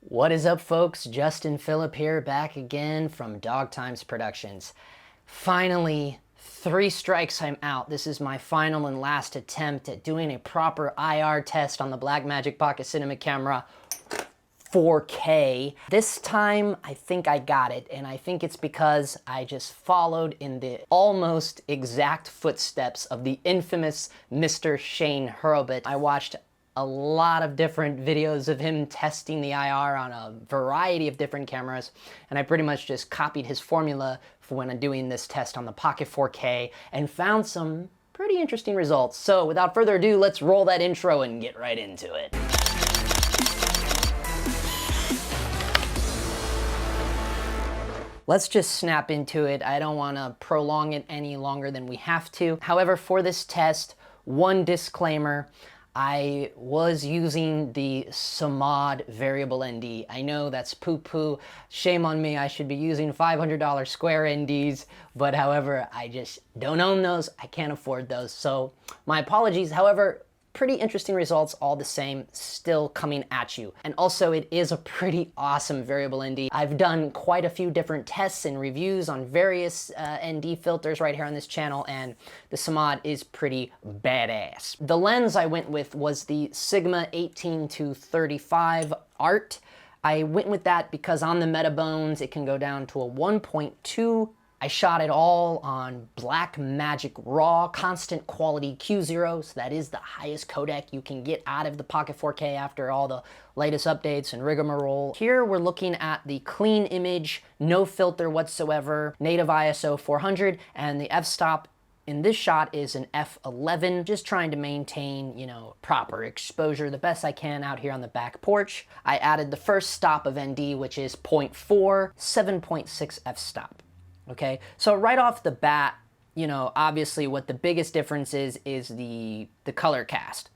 What is up, folks? Justin Phillip here, back again from Dog Times Productions. Finally, 3 strikes, I'm out. This is my final and last attempt at doing a proper IR test on the BlackMagic Pocket Cinema camera 4K. This time, I think I got it, and I think it's because I just followed in the almost exact footsteps of the infamous Mr. Shane Hurlbut. I watched a lot of different videos of him testing the IR on a variety of different cameras, and I pretty much just copied his formula for when I'm doing this test on the Pocket 4K and found some pretty interesting results. So without further ado, let's roll that intro and get right into it. Let's just snap into it. I don't want to prolong it any longer than we have to. However, for this test, one disclaimer: I was using the SIMMOD Variable ND. I know that's poo-poo. Shame on me. I should be using $500 square NDs, but however, I just don't own those. I can't afford those. So my apologies. However, pretty interesting results all the same, still coming at you. And also, it is a pretty awesome variable ND. I've done quite a few different tests and reviews on various ND filters right here on this channel, and the SIMMOD is pretty badass. The lens I went with was the Sigma 18-35 Art. I went with that because on the Metabones, it can go down to a 1.2. I shot it all on BlackMagic RAW, constant quality Q0, so that is the highest codec you can get out of the Pocket 4K after all the latest updates and rigmarole. Here we're looking at the clean image, no filter whatsoever, native ISO 400, and the f-stop in this shot is an f11, just trying to maintain, proper exposure the best I can out here on the back porch. I added the first stop of ND, which is 0.4, 7.6 f-stop. Okay, so right off the bat, obviously what the biggest difference is the color cast.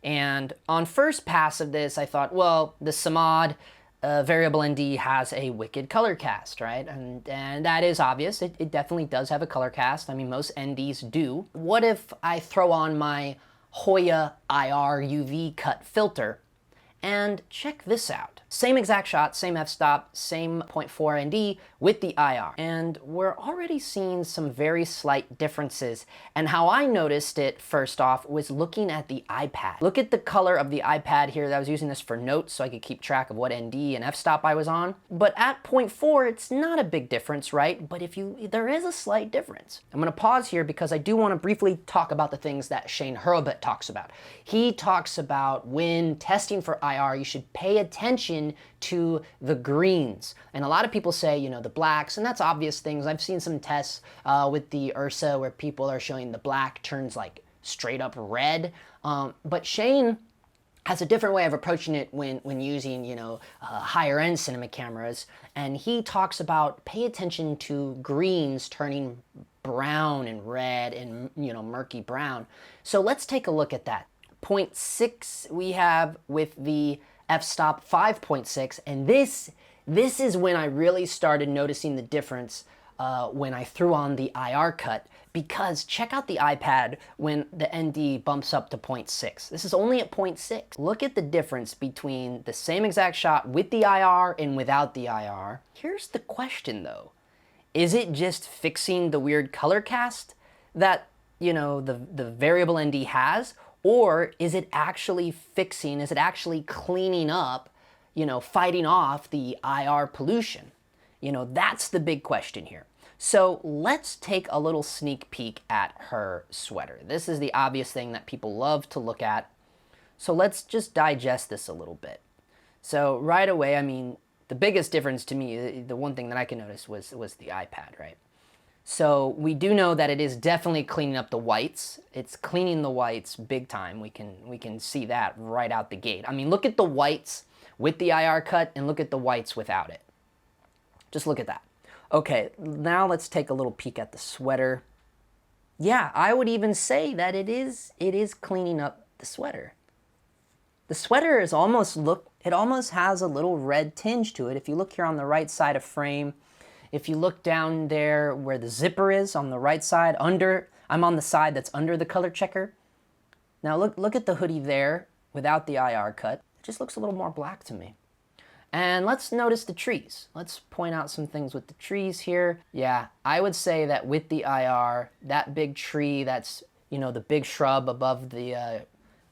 And on first pass of this, I thought, well, the SIMMOD Variable ND has a wicked color cast, right? And that is obvious. It definitely does have a color cast. I mean, most NDs do. What if I throw on my Hoya IR UV cut filter? And check this out. Same exact shot, same f-stop, same 0.4 ND with the IR. And we're already seeing some very slight differences. And how I noticed it, first off, was looking at the iPad. Look at the color of the iPad here. I was using this for notes so I could keep track of what ND and f-stop I was on. But at 0.4, it's not a big difference, right? But there is a slight difference. I'm gonna pause here because I do wanna briefly talk about the things that Shane Hurlbut talks about. He talks about when testing for IR, you should pay attention to the greens. And a lot of people say, the blacks, and that's obvious things. I've seen some tests with the Ursa where people are showing the black turns like straight up red. But Shane has a different way of approaching it when using, higher end cinema cameras. And he talks about pay attention to greens turning brown and red and, murky brown. So let's take a look at that. 0.6 we have with the f-stop 5.6, and this is when I really started noticing the difference when I threw on the IR cut, because check out the iPad when the ND bumps up to 0.6. This is only at 0.6. Look at the difference between the same exact shot with the IR and without the IR. Here's the question though. Is it just fixing the weird color cast that, the variable ND has? Or is it actually fixing, is it actually cleaning up, fighting off the IR pollution? That's the big question here. So let's take a little sneak peek at her sweater. This is the obvious thing that people love to look at. So let's just digest this a little bit. So right away, I mean, the biggest difference to me, the one thing that I can notice was the iPad, right? So we do know that it is definitely cleaning up the whites. It's cleaning the whites big time. We can see that right out the gate. I mean, look at the whites with the IR cut and look at the whites without it. Just look at that. Okay, now let's take a little peek at the sweater. Yeah, I would even say that it is cleaning up the sweater. The sweater is it almost has a little red tinge to it. If you look here on the right side of frame, if you look down there where the zipper is on the right side, I'm on the side that's under the color checker. Now look at the hoodie there without the IR cut. It just looks a little more black to me. And let's notice the trees. Let's point out some things with the trees here. Yeah, I would say that with the IR, that big tree that's, you know, the big shrub above the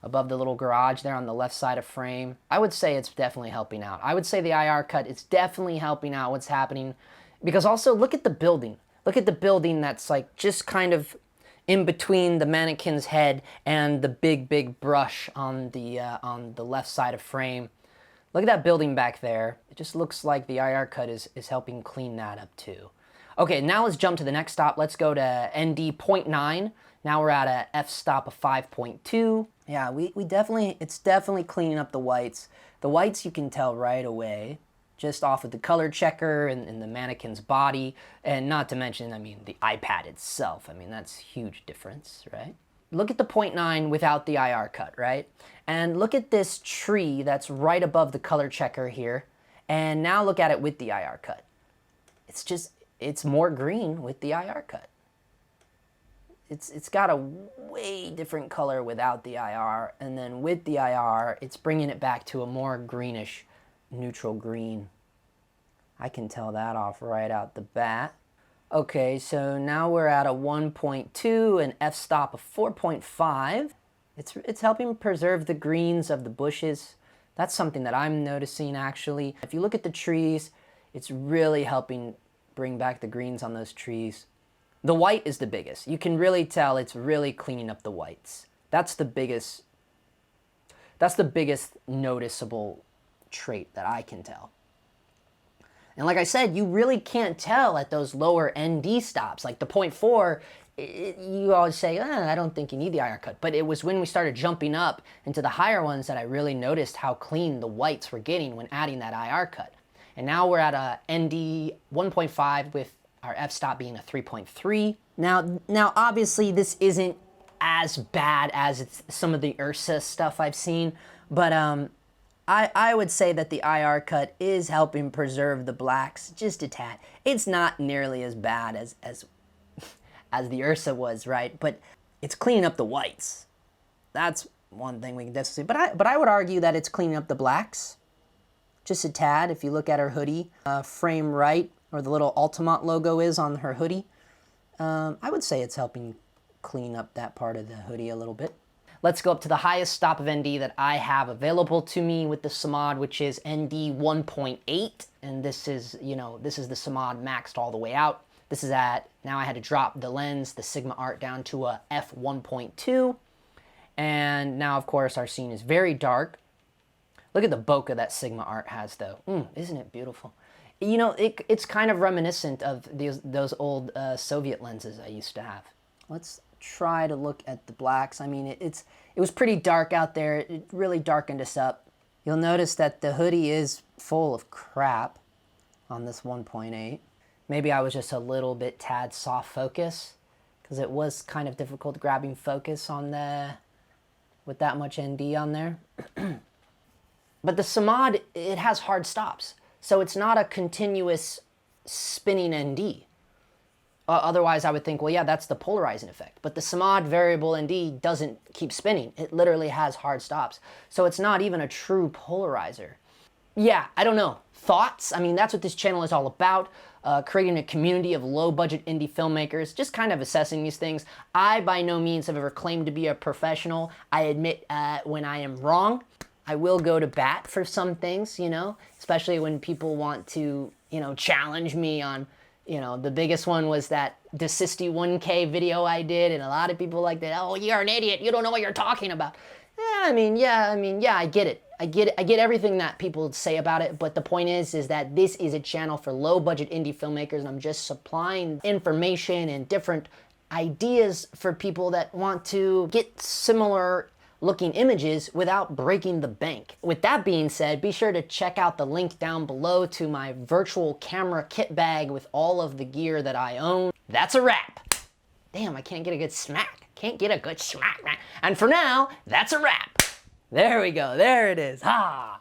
little garage there on the left side of frame, I would say it's definitely helping out. I would say the IR cut, it's definitely helping out what's happening. Because also, look at the building. Look at the building that's like just kind of in between the mannequin's head and the big brush on the left side of frame. Look at that building back there. It just looks like the IR cut is helping clean that up too. Okay, now let's jump to the next stop. Let's go to ND 0.9. Now we're at a f-stop of 5.2. Yeah, it's definitely cleaning up the whites. The whites you can tell right away, just off of the color checker and the mannequin's body, and not to mention, I mean, the iPad itself. I mean, that's a huge difference, right? Look at the 0.9 without the IR cut, right? And look at this tree that's right above the color checker here, and now look at it with the IR cut. It's more green with the IR cut. It's got a way different color without the IR, and then with the IR, it's bringing it back to a more greenish, neutral green. I can tell that off right out the bat. Okay, so now we're at a 1.2, an f-stop of 4.5. It's helping preserve the greens of the bushes. That's something that I'm noticing actually. If you look at the trees, it's really helping bring back the greens on those trees. The white is the biggest. You can really tell it's really cleaning up the whites. That's the biggest noticeable trait that I can tell. And like I said, you really can't tell at those lower ND stops. Like the 0.4, you always say, I don't think you need the IR cut. But it was when we started jumping up into the higher ones that I really noticed how clean the whites were getting when adding that IR cut. And now we're at a ND 1.5 with our f-stop being a 3.3. Now obviously this isn't as bad as some of the Ursa stuff I've seen, but I would say that the IR cut is helping preserve the blacks just a tad. It's not nearly as bad as the Ursa was, right? But it's cleaning up the whites. That's one thing we can definitely say. But I would argue that it's cleaning up the blacks just a tad. If you look at her hoodie, frame right, where the little Altamont logo is on her hoodie, I would say it's helping clean up that part of the hoodie a little bit. Let's go up to the highest stop of ND that I have available to me with the SIMMOD, which is ND 1.8. And this is the SIMMOD maxed all the way out. This is at, now I had to drop the lens, the Sigma art down to a f1.2. And now, of course, our scene is very dark. Look at the bokeh that Sigma art has, though. Isn't it beautiful? You know, it's kind of reminiscent of those old Soviet lenses I used to have. Let's try to look at the blacks. I mean, it was pretty dark out there. It really darkened us up. You'll notice that the hoodie is full of crap on this 1.8. Maybe I was just a little bit tad soft focus because it was kind of difficult grabbing focus on with that much ND on there. But the SIMMOD, it has hard stops. So it's not a continuous spinning ND. Otherwise, I would think, well, yeah, that's the polarizing effect. But the SIMMOD variable ND doesn't keep spinning. It literally has hard stops. So it's not even a true polarizer. Yeah, I don't know. Thoughts? I mean, that's what this channel is all about. Creating a community of low-budget indie filmmakers, just kind of assessing these things. I, by no means, have ever claimed to be a professional. I admit when I am wrong. I will go to bat for some things, you know, especially when people want to, you know, challenge me on, you know, the biggest one was that Desisti 1K video I did, and a lot of people like that, oh, you're an idiot, you don't know what you're talking about. I get it. I get everything that people say about it, but the point is that this is a channel for low-budget indie filmmakers, and I'm just supplying information and different ideas for people that want to get similar looking images without breaking the bank. With that being said, be sure to check out the link down below to my virtual camera kit bag with all of the gear that I own. That's a wrap. Damn, I can't get a good smack. Can't get a good smack, man. And for now, that's a wrap. There we go. There it is. Ha!